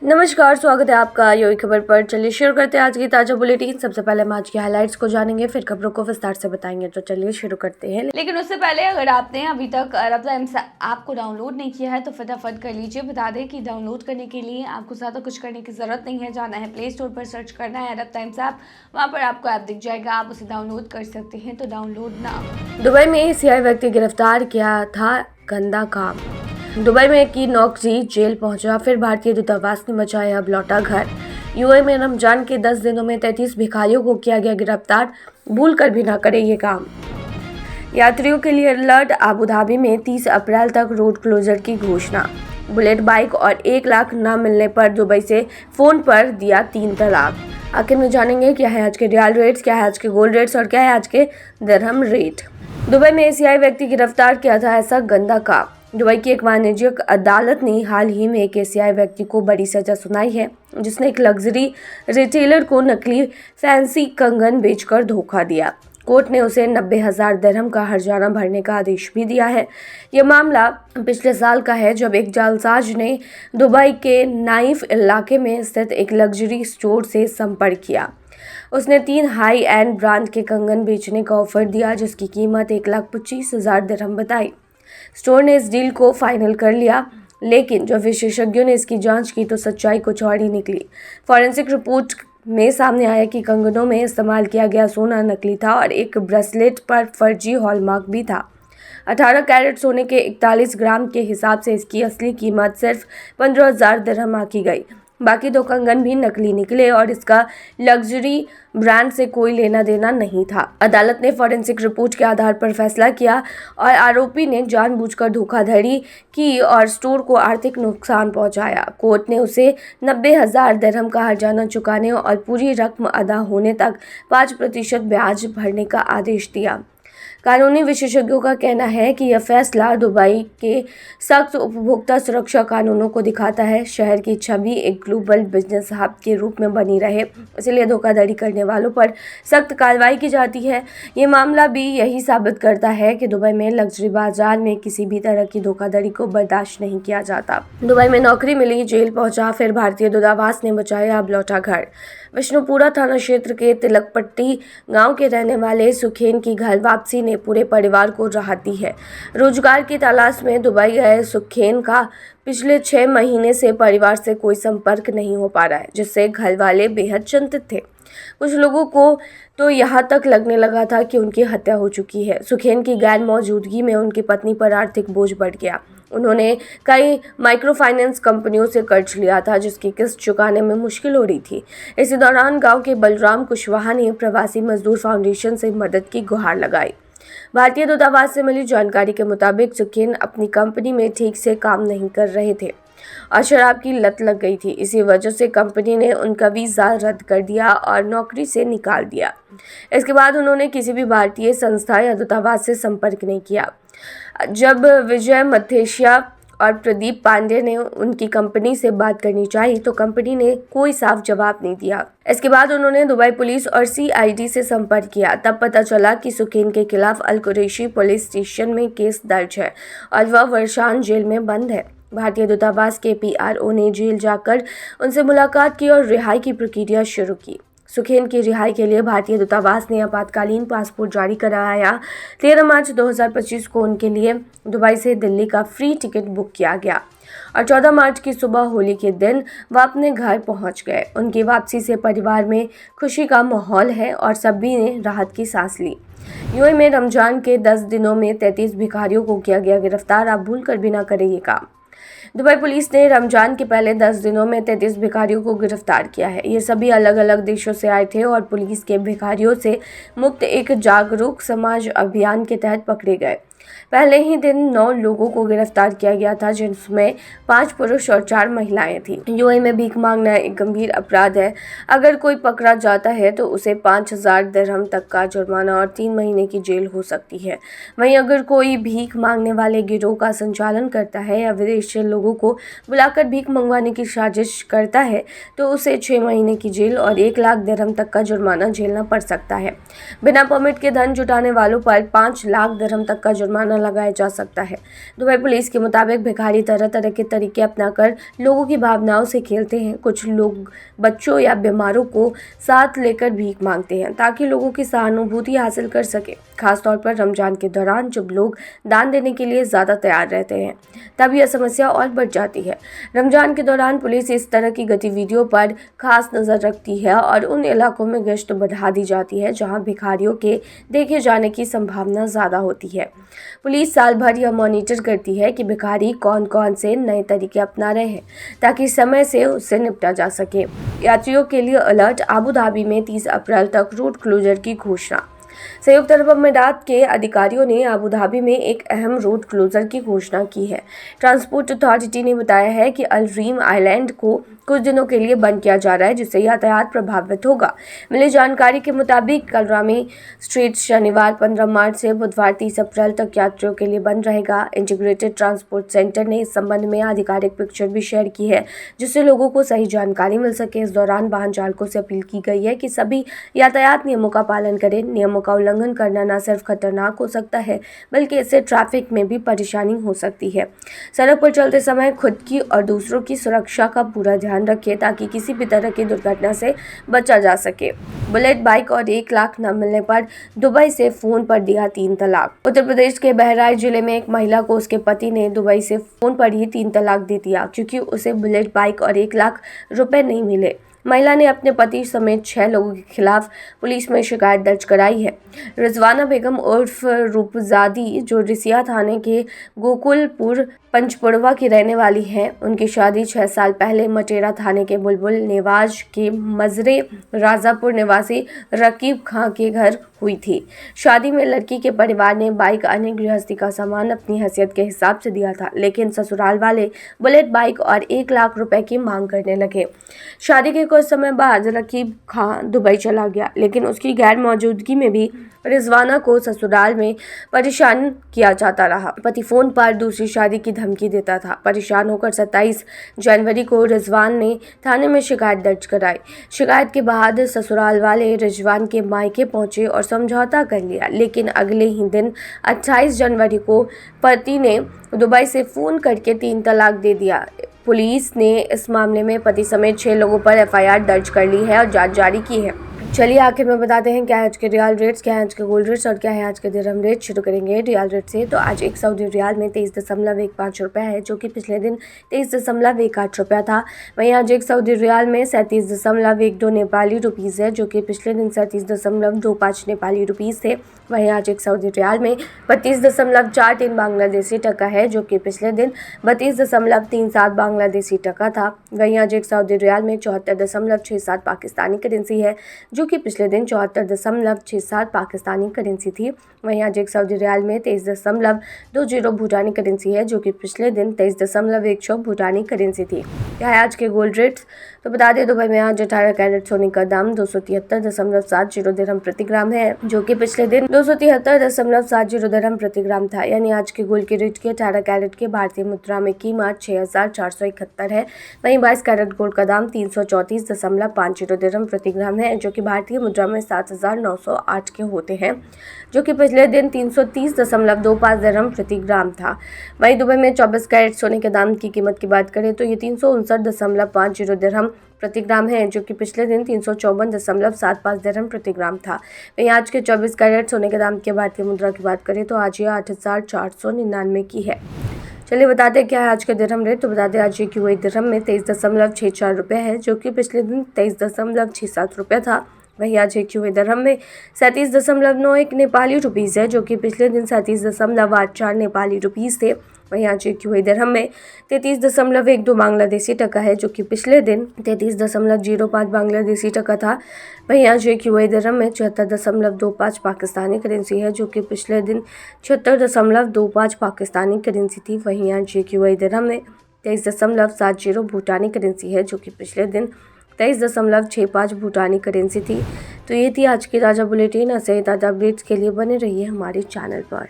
नमस्कार, स्वागत है आपका यूई खबर पर। चलिए शुरू करते हैं आज की ताज़ा बुलेटिन। सबसे पहले हम आज की हाइलाइट्स को जानेंगे, फिर खबरों को विस्तार से बताएंगे। तो चलिए शुरू करते हैं। लेकिन उससे पहले अगर आपने अभी तक अरब टाइम्स ऐप को डाउनलोड नहीं किया है तो फटाफट कर लीजिए। बता दें कि डाउनलोड करने के लिए आपको ज़्यादा कुछ करने की ज़रूरत नहीं है। जाना है प्ले स्टोर पर, सर्च करना है अरब टाइम्स ऐप, वहाँ पर आपको ऐप दिख जाएगा, आप उसे डाउनलोड कर सकते हैं। तो डाउनलोड ना। दुबई में एशियाई व्यक्ति गिरफ्तार किया था गंदा काम। दुबई में की नौकरी जेल पहुंचा, फिर भारतीय दूतावास ने बचाया अब लौटा घर। यूएई में रमजान के 10 दिनों में 33 भिखारियों को किया गया गिरफ्तार, भूल कर भी ना करें ये काम। यात्रियों के लिए अलर्ट, आबू धाबी में 30 अप्रैल तक रोड क्लोजर की घोषणा। बुलेट बाइक और 1 लाख न मिलने पर दुबई से फोन पर दिया 3 तलाक। आखिर में जानेंगे क्या है आज के रियल रेट्स, क्या है आज के गोल्ड रेट्स और क्या है आज के दिरहम रेट। दुबई में एशियाई व्यक्ति गिरफ्तार किया था ऐसा गंदा काम। दुबई की एक वाणिज्यिक अदालत ने हाल ही में एक एशियाई व्यक्ति को बड़ी सजा सुनाई है, जिसने एक लग्जरी रिटेलर को नकली फैंसी कंगन बेचकर धोखा दिया। कोर्ट ने उसे 90,000 दिरहम का हर्जाना भरने का आदेश भी दिया है। यह मामला पिछले साल का है, जब एक जालसाज ने दुबई के नाइफ इलाके में स्थित एक लग्जरी स्टोर से संपर्क किया। उसने 3 हाई एंड ब्रांड के कंगन बेचने का ऑफर दिया, जिसकी कीमत 1,25,000 दिरहम बताई। स्टोर ने इस डील को फाइनल कर लिया, लेकिन जब विशेषज्ञों ने इसकी जांच की तो सच्चाई कुछ और ही निकली। फॉरेंसिक रिपोर्ट में सामने आया कि कंगनों में इस्तेमाल किया गया सोना नकली था और एक ब्रेसलेट पर फर्जी हॉलमार्क भी था। 18 कैरेट सोने के 41 ग्राम के हिसाब से इसकी असली कीमत सिर्फ 15,000 दिरहम आंकी गई। बाकी 2 कंगन भी नकली निकले और इसका लग्जरी ब्रांड से कोई लेना देना नहीं था। अदालत ने फॉरेंसिक रिपोर्ट के आधार पर फैसला किया और आरोपी ने जानबूझकर धोखाधड़ी की और स्टोर को आर्थिक नुकसान पहुंचाया। कोर्ट ने उसे 90,000 दिरहम का हर्जाना चुकाने और पूरी रकम अदा होने तक 5% ब्याज भरने का आदेश दिया। कानूनी विशेषज्ञों का कहना है कि यह फैसला दुबई के सख्त उपभोक्ता सुरक्षा कानूनों को दिखाता है। शहर की छवि एक ग्लोबल बिजनेस हब के रूप में बनी रहे, इसलिए धोखाधड़ी करने वालों पर सख्त कार्रवाई की जाती है। ये मामला भी यही साबित करता है कि दुबई में लग्जरी बाजार में किसी भी तरह की धोखाधड़ी को बर्दाश्त नहीं किया जाता। दुबई में नौकरी मिली, जेल पहुंचा, फिर भारतीय दूतावास ने बचाया अब लौटा घर। विष्णुपुरा थाना क्षेत्र के तिलकपट्टी गांव के रहने वाले सुखेन की घर वापसी ने पूरे परिवार को राहत दी है। रोजगार की तलाश में दुबई गए सुखेन का पिछले 6 महीने से परिवार से कोई संपर्क नहीं हो पा रहा है, जिससे घर वाले बेहद चिंतित थे। कुछ लोगों को तो यहाँ तक लगने लगा था कि उनकी हत्या हो चुकी है। सुखेन की गैर मौजूदगी में उनकी पत्नी पर आर्थिक बोझ बढ़ गया। उन्होंने कई माइक्रो फाइनेंस कंपनियों से कर्ज लिया था, जिसकी किस्त चुकाने में मुश्किल हो रही थी। इसी दौरान गांव के बलराम कुशवाहा ने प्रवासी मजदूर फाउंडेशन से मदद की गुहार लगाई। भारतीय दूतावास से मिली जानकारी के मुताबिक सुखेन अपनी कंपनी में ठीक से काम नहीं कर रहे थे और शराब की लत लग गई थी। इसी वजह से कंपनी ने उनका वीज़ा रद्द कर दिया और नौकरी से निकाल दिया। इसके बाद उन्होंने किसी भी भारतीय संस्था या दूतावास से संपर्क नहीं किया। जब विजय मथेशिया और प्रदीप पांडे ने उनकी कंपनी से बात करनी चाहिए तो कंपनी ने कोई साफ जवाब नहीं दिया। इसके बाद उन्होंने दुबई पुलिस और सीआईडी से संपर्क किया। तब पता चला कि सुखेन के खिलाफ अल कुरैशी पुलिस स्टेशन में केस दर्ज है और वह वर्षान जेल में बंद है। भारतीय दूतावास के पीआरओ ने जेल जाकर उनसे मुलाकात की और रिहाई की प्रक्रिया शुरू की। सुखेन की रिहाई के लिए भारतीय दूतावास ने आपातकालीन पासपोर्ट जारी कराया। 13 मार्च 2025 को उनके लिए दुबई से दिल्ली का फ्री टिकट बुक किया गया और 14 मार्च की सुबह होली के दिन वह अपने घर पहुंच गए। उनकी वापसी से परिवार में खुशी का माहौल है और सभी ने राहत की सांस ली। यूएई में रमजान के 10 दिनों में 33 भिखारियों को किया गया गिरफ्तार, आप भूल कर भी ना करें ये काम। दुबई पुलिस ने रमजान के पहले 10 दिनों में 33 भिखारियों को गिरफ्तार किया है। ये सभी अलग अलग देशों से आए थे और पुलिस के भिखारियों से मुक्त एक जागरूक समाज अभियान के तहत पकड़े गए। पहले ही दिन 9 लोगों को गिरफ्तार किया गया था, जिसमें 5 पुरुष और 4 महिलाएं थीं। यूएई में भीख मांगना एक गंभीर अपराध है। अगर कोई पकड़ा जाता है तो उसे 5,000 दिरहम तक का जुर्माना और 3 महीने की जेल हो सकती है। वहीं अगर कोई भीख मांगने वाले गिरोह का संचालन करता है या विदेश से लोगों को बुलाकर भीख मंगवाने की साजिश करता है तो उसे 6 महीने की जेल और 1 लाख दिरहम तक का जुर्माना झेलना पड़ सकता है। बिना परमिट के धन जुटाने वालों पर 5 लाख दिरहम तक का जुर्माना लगाया जा सकता है। दुबई पुलिस के मुताबिक भिखारी तरह तरह के तरीके अपनाकर लोगों की भावनाओं से खेलते हैं। कुछ लोग बच्चों या बीमारों को साथ लेकर भीख मांगते हैं ताकि लोगों की सहानुभूति हासिल कर सके। खासतौर पर रमजान के दौरान जब लोग दान देने के लिए ज़्यादा तैयार रहते हैं तब यह समस्या और बढ़ जाती है। रमजान के दौरान पुलिस इस तरह की गतिविधियों पर खास नज़र रखती है और उन इलाकों में गश्त बढ़ा दी जाती है जहां भिखारियों के देखे जाने की संभावना ज़्यादा होती है। पुलिस साल भर यह मॉनिटर करती है कि भिखारी कौन कौन से नए तरीके अपना रहे हैं ताकि समय से उससे निपटा जा सके। यात्रियों के लिए अलर्ट। आबू धाबी में 30 अप्रैल तक रूट क्लोजर की घोषणा। संयुक्त अरब अमीरात के अधिकारियों ने अबू धाबी में एक अहम रोड क्लोजर की घोषणा की है। ट्रांसपोर्ट अथॉरिटी ने बताया है कि अल रीम आइलैंड को कुछ दिनों के लिए बंद किया जा रहा है जिससे यातायात प्रभावित होगा। मिली जानकारी के मुताबिक कलरामी स्ट्रीट शनिवार 15 मार्च से बुधवार 30 अप्रैल तक यात्रियों के लिए बंद रहेगा। इंटीग्रेटेड ट्रांसपोर्ट सेंटर ने इस संबंध में आधिकारिक पिक्चर भी शेयर की है जिससे लोगों को सही जानकारी मिल सके। इस दौरान वाहन चालकों से अपील की गई है कि सभी यातायात नियमों का पालन करें। नियमों का उल्लंघन करना न सिर्फ खतरनाक हो सकता है बल्कि इससे ट्रैफिक में भी परेशानी हो सकती है। सड़क पर चलते समय खुद की और दूसरों की सुरक्षा का पूरा ध्यान रखें ताकि किसी भी तरह की दुर्घटना से बचा जा सके। बुलेट बाइक और 1 लाख न मिलने पर दुबई से फोन पर दिया 3 तलाक। उत्तर प्रदेश के बहराइच जिले में एक महिला को उसके पति ने दुबई से फोन पर ही 3 तलाक दे दिया क्योंकि उसे बुलेट बाइक और 1 लाख रुपए नहीं मिले। महिला ने अपने पति समेत 6 लोगों के खिलाफ पुलिस में शिकायत दर्ज कराई है। रिजवाना बेगम उर्फ रूपजादी जो रिसिया थाने के गोकुलपुर पंचपुड़वा की रहने वाली हैं, उनकी शादी 6 साल पहले मटेरा थाने के बुलबुल नेवाज के मजरे राजापुर निवासी रकीब खां के घर हुई थी। शादी में लड़की के परिवार ने बाइक अन्य गृहस्थी का सामान अपनी हैसियत के हिसाब से दिया था, लेकिन ससुराल वाले बुलेट बाइक और 1 लाख रुपए की मांग करने लगे। शादी के कुछ समय बाद रकीब खां दुबई चला गया, लेकिन उसकी गैर मौजूदगी में भी रिजवाना को ससुराल में परेशान किया जाता रहा। पति फोन पर दूसरी शादी की धमकी देता था। परेशान होकर 27 जनवरी को रिजवान ने थाने में शिकायत दर्ज कराई। शिकायत के बाद ससुराल वाले रिजवान के मायके पहुंचे और समझौता कर लिया, लेकिन अगले ही दिन 28 जनवरी को पति ने दुबई से फोन करके 3 तलाक दे दिया। पुलिस ने इस मामले में पति समेत 6 लोगों पर FIR दर्ज कर ली है और जांच जारी की है। चलिए आखिर में बताते हैं क्या है आज के रियाल रेट्स, क्या है आज के गोल्ड रेट्स और क्या है आज के दिरहम रेट। शुरू करेंगे रियाल रेट से। तो आज एक सऊदी रियाल में 23.15 रुपया है जो कि पिछले दिन 23.18 रुपया था। वहीं आज एक सऊदी रियाल में 37.12 नेपाली रुपीज़ है जो कि पिछले दिन 37.25 नेपाली रुपीज़ थे। वहीं आज एक सऊदी रियाल में 32.43 बांग्लादेशी टका है जो कि पिछले दिन 32.37 बांग्लादेशी टका था। वहीं आज एक सऊदी रियाल में 74.67 पाकिस्तानी करेंसी है जो कि पिछले दिन 74.67 पाकिस्तानी करेंसी थी। वहीं आज एक सऊदी रियाल में 23.20 भूटानी करेंसी है जो कि पिछले दिन 23.16 भूटानी करेंसी थी। क्या है आज के गोल्ड रेट्स, तो बता दें दुबई में आज 18 कैरेट सोने का दाम 273.70 दिरहम प्रति ग्राम है जो कि पिछले दिन 273.70 दिरहम प्रति ग्राम था। यानी आज के गोल्ड के रेट की 18 कैरेट के भारतीय मुद्रा में कीमत 6471 है। वहीं 22 कैरेट गोल्ड का दाम 334.50 दिरहम प्रति ग्राम है जो कि भारतीय मुद्रा में 7908 के होते हैं, जो कि पिछले दिन 330.25 दिरहम प्रति ग्राम था। वहीं दुबई में 24 कैरेट सोने के दाम की कीमत की बात करें तो ये 359.50 दिरहम प्रति ग्राम है जो कि पिछले दिन 354.75 दिरहम प्रति ग्राम था। वहीं आज के 24 कैरेट सोने के दाम के भारतीय मुद्रा की बात करें तो आज ये 8499 की है। चलिए बताते हैं क्या है आज के दिरहम रेट, तो बता दें आज एक यूएई दिरहम में 23.64 रुपये है जो कि पिछले दिन 23.67 रुपया था। वहीं आज एक यूएई दिरहम में 37.91 नेपाली रुपीज़ है जो कि पिछले दिन 37.84 नेपाली रुपीज़ थे। वहीं आज एक यूएई दिरहम में 33.12 बांग्लादेशी टका है जो कि पिछले दिन 33.05 बांग्लादेशी टका था। वहीं आज एक यूएई दिरहम में 76.25 पाकिस्तानी करेंसी है जो कि पिछले दिन 76.25 पाकिस्तानी करेंसी थी। वहीं आज एक यूएई दिरहम में 23.70 भूटानी करेंसी है जो कि पिछले दिन 23.65 भूटानी करेंसी थी। तो ये थी आज की ताज़ा बुलेटिन। ऐसे ही ताज़ा अपडेट्स के लिए बने रहिए हमारे चैनल पर।